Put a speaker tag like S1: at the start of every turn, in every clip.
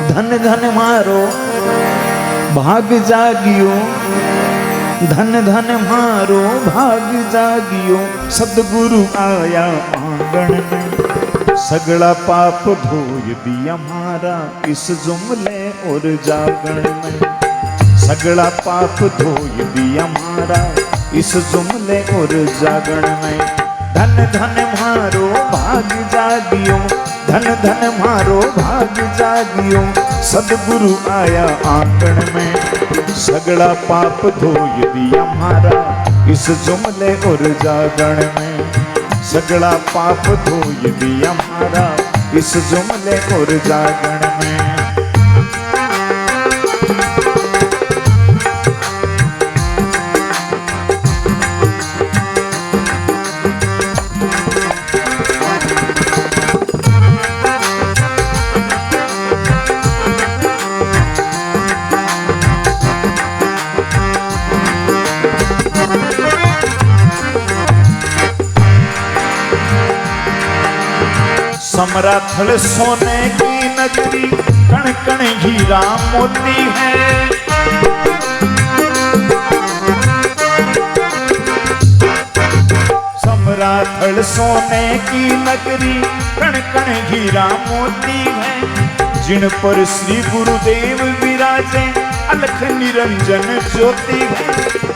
S1: धन धन मारो भाग जागियो, धन धन मारो भाग जागियो, सदगुरु आया आंगन में, सगड़ा पाप धोय दिया हमारा इस जुमले और जागरण में, सगड़ा पाप धोय दिया हमारा इस जुमले और जागरण में। धन धन मारो भाग जागियो, धन धन मारो भाग जागियो, सदगुरु आया आंगन में, सगड़ा पाप धोय दिया हमारा इस जुमले और जागरण में, सगड़ा पाप धोय दिया हमारा इस जुमले और जागरण में। समराथल सोने की नगरी, कण कण हीरा मोती है, समराथल सोने की नगरी, कण कण हीरा मोती है, जिन पर श्री गुरुदेव विराजे अलख निरंजन ज्योति है,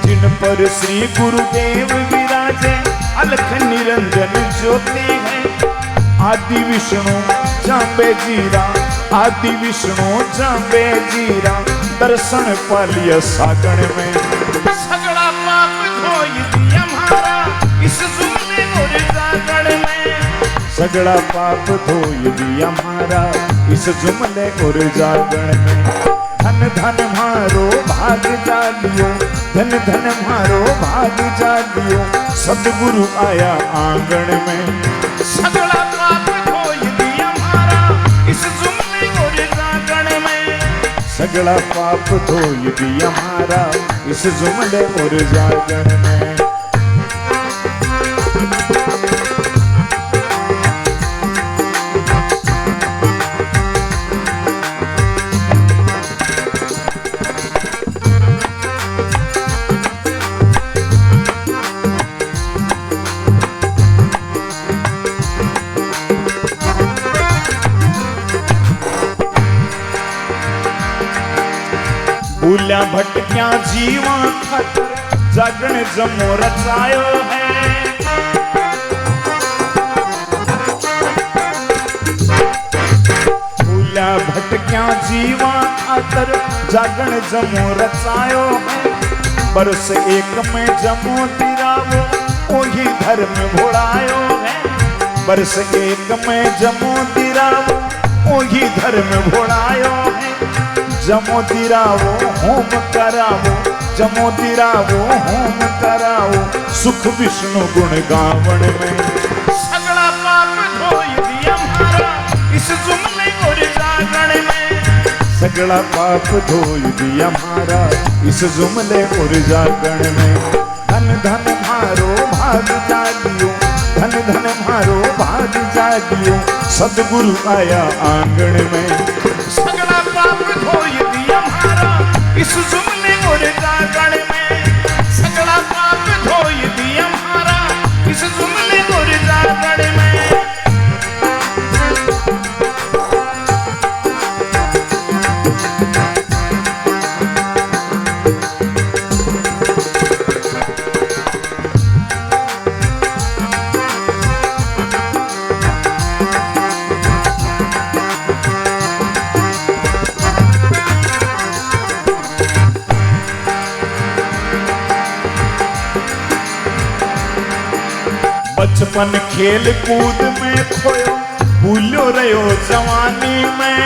S1: जिन पर श्री गुरुदेव विराजे अलख निरंजन ज्योति है। आदि विष्णु जांबे जीरा, आदि विष्णु जांबे जीरा, दर्शन पालिया सागण में, सगड़ा पाप धोय दिया हमारा इस जुमले और जागरण में, सगड़ा पाप धोय दिया हमारा इस जुमले और जागरण में। धन धन मारो भाग जागियो, धन धन मारो भाग जागियो, सदगुरु आया आंगन में, सगड़ा पाप धोय दिया हमारा इस जुमले और जागरण में, सगड़ा पाप धोय दिया हमारा इस जुमले और जागरण में। भूल्या भटक्या जीवा खातर जागरण जमो रचायो है, भूल्या भटक्या जीवा खातर जागरण जमो रचायो है, बरस एक में जमो तिरावो ओही धर्म घोड़ायो है, बरस एक में जमो तिरावो ओही धर्म घोड़ायो है, जमो दिरावो होम करावो, जमो दिरावो होम करावो, सुख विष्णु गुण गावण में, सगड़ा पाप धोय दिया हमारा इस जुमले और जागरण में, सगड़ा पाप धोय दिया हमारा इस जुमले और जागरण में। धन धन मारो भाग जागियो, धन धन मारो भाग जागियो, सदगुरु आया आंगन में, सगड़ा पाप धोय दिया हमारा इस जुमले और जागरण में, सगड़ा पाप धोय दिया हमारा इस जुमले और जागरण में। बचपन खेल कूद में खोयो, भूलो रहो जवानी में,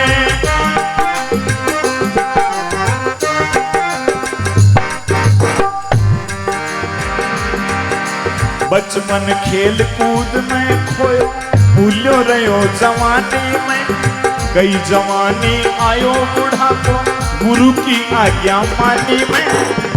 S1: बचपन खेल कूद में खोयो, भूलो रहो जवानी में, गई जवानी आयो बुढ़ापो, गुरु की आज्ञा मानी में,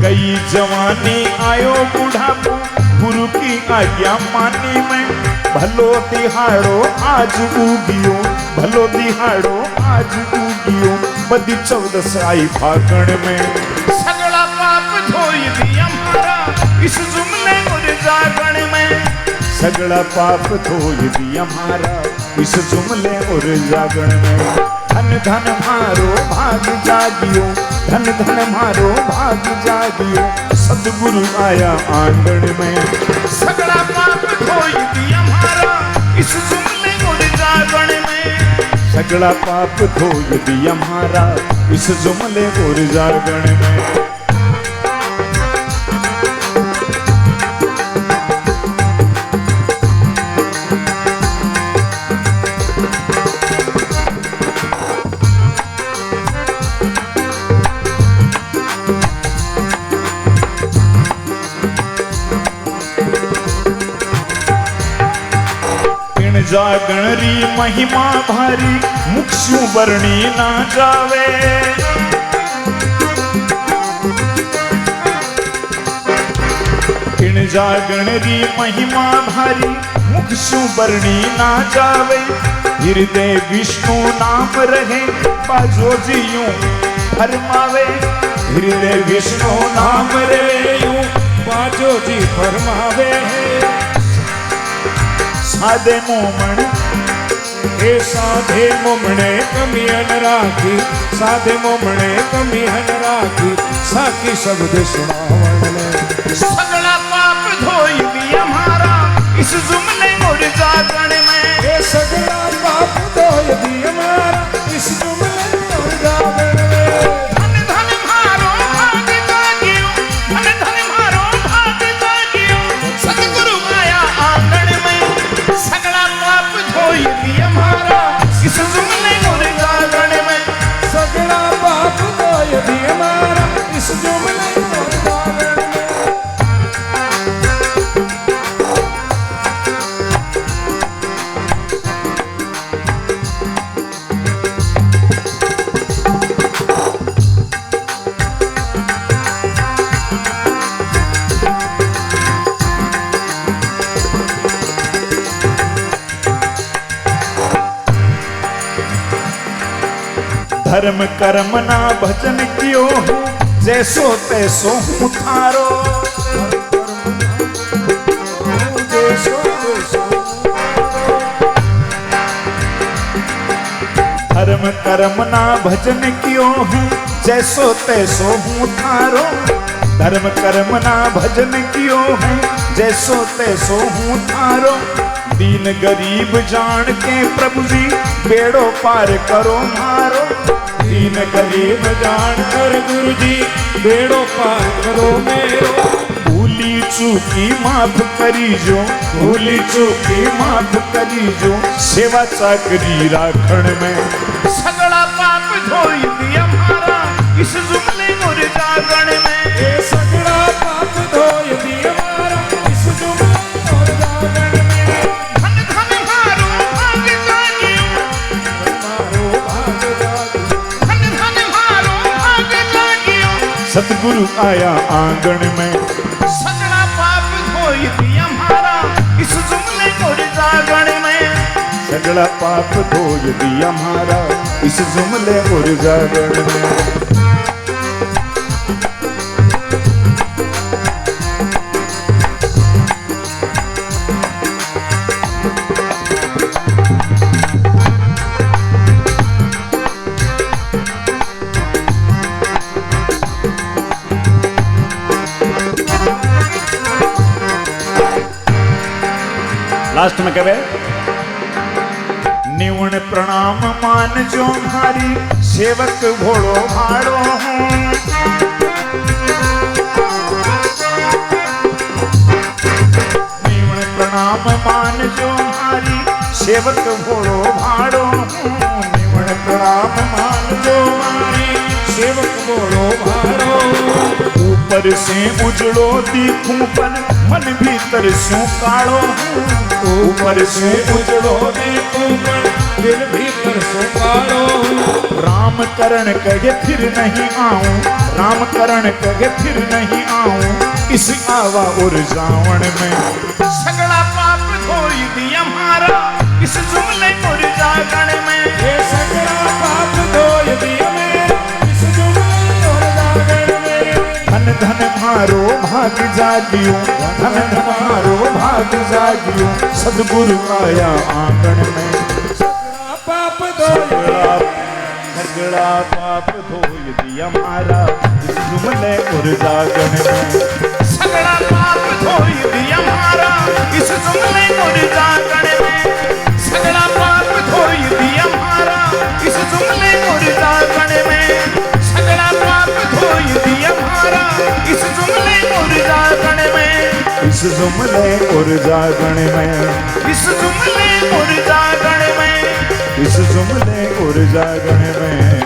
S1: गई जवानी आयो बुढ़ापो, गुरु की आज्ञा मानी में, भलो दिहाड़ो आज उगियो, भलो दिहाड़ो आज उगियो, बदी 14 आई फागण में। सगला पाप धोई दिया हमारा इस जुमले और जागरण में। सगला पाप धोई दिया हमारा इस जुमले और जागरण में। धन धन मारो भाग जागियो, धन धन मारो भाग जागियो, सतगुरु आया आंगन में। सगला पाप धोई दिया हमारा इस जुमले और जागरण में। सगला पाप धोई दिया हमारा इस जुमले और जागरण में। जागण री महिमा भारी मुक्षु वर्णी ना जावे। इन जागण री महिमा भारी मुक्षु वर्णी ना जावे। हृदय विष्णु नाम रहे बाजो जियूं फरमावे। हृदय विष्णु नाम रहे यूं बाजो जी फरमावे। साधे मोमण ए साधे मोमणे कमियन राखी, साधे मोमणे कमियन राखी, साकी शब्द सुनावन ले। सगला पाप धोई दिया हमारा इस जुमले और जागरण में। ए सगला पाप धोई दिया हमारा इस जुमले और जागरण में। धन धन मारो भाग जागियो, धन धन मारो भाग जागियो, सतगुरु आया आंगन में। सगला पाप धोई दिया हमारा इस जुमले और जागरण में। सगला पाप धोई दिया हमारा इस जुमले और जागरण में। धर्म कर्म ना भजन कियो हूँ, जैसो तैसो हूँ थारो। धर्म कर्म ना भजन कियो हूँ, जैसो तैसो हूँ थारो। धर्म कर्म ना भजन कियो हूँ, जैसो तैसो हूँ थारो। दीन गरीब जान के प्रभु जी बेड़ो पार करो मारो। दीन गरीब जान कर गुरु जी बेड़ो पार करो मेरो। भूली चूकी माफ करी जो, भूली चूकी माफ करी जो, सेवा चाकरी राखण में। सगला पाप धोई दिया हमारा इस जुमले और जागरण में। ए सगला पाप धोई दिया हमारा इस जुमले और जागरण में। धन धन मारो भाग जागियो, मारो भाग जागियो, धन धन मारो भाग जागियो, सतगुरु आया आंगन में। सगला पाप धोई दिया हमारा इस जुमले और जागरण में। सगला पाप धोई दिया हमारा इस जुमले और जागरण में। लास्ट में कहे निवण प्रणाम मान जो हमारी सेवक घोड़ो भाड़ो हूँ। निवण प्रणाम मान जो हमारी सेवक घोड़ो भाड़ो हूँ। निवण प्रणाम मान जो हमारी सेवक घोड़ो भाड़ो। ऊपर से उजड़ो दिखूं पर मन भीतर सू काड़ो हूँ। ऊपर से उजड़ो दिखूं पर दिल भीतर सू काड़ो हूँ। राम करण कहे फिर नहीं आऊं, राम करण कहे फिर नहीं आऊं इस आवा और जावण में। सगला पाप धोई दिया हमारा इस जुमले और जागरण में। ये सगला पाप धोई दिया मारो भाग जागियो, धन मारो भाग जागियो, सदगुरु आया आंगन में। सगड़ा पाप धोई दिया मारा इस जुमले और जागन में। सगड़ा पाप धोई दिया मारा इस जुमले और जागन में। सगड़ा पाप धोई दिया मारा इस जुमले और जागन में। सगड़ा पाप धोई दिया मारा इस जुमले और जागन में। इस जुमले और जागन में। इस जुमले और जागन में। इस जुमले और जागन में।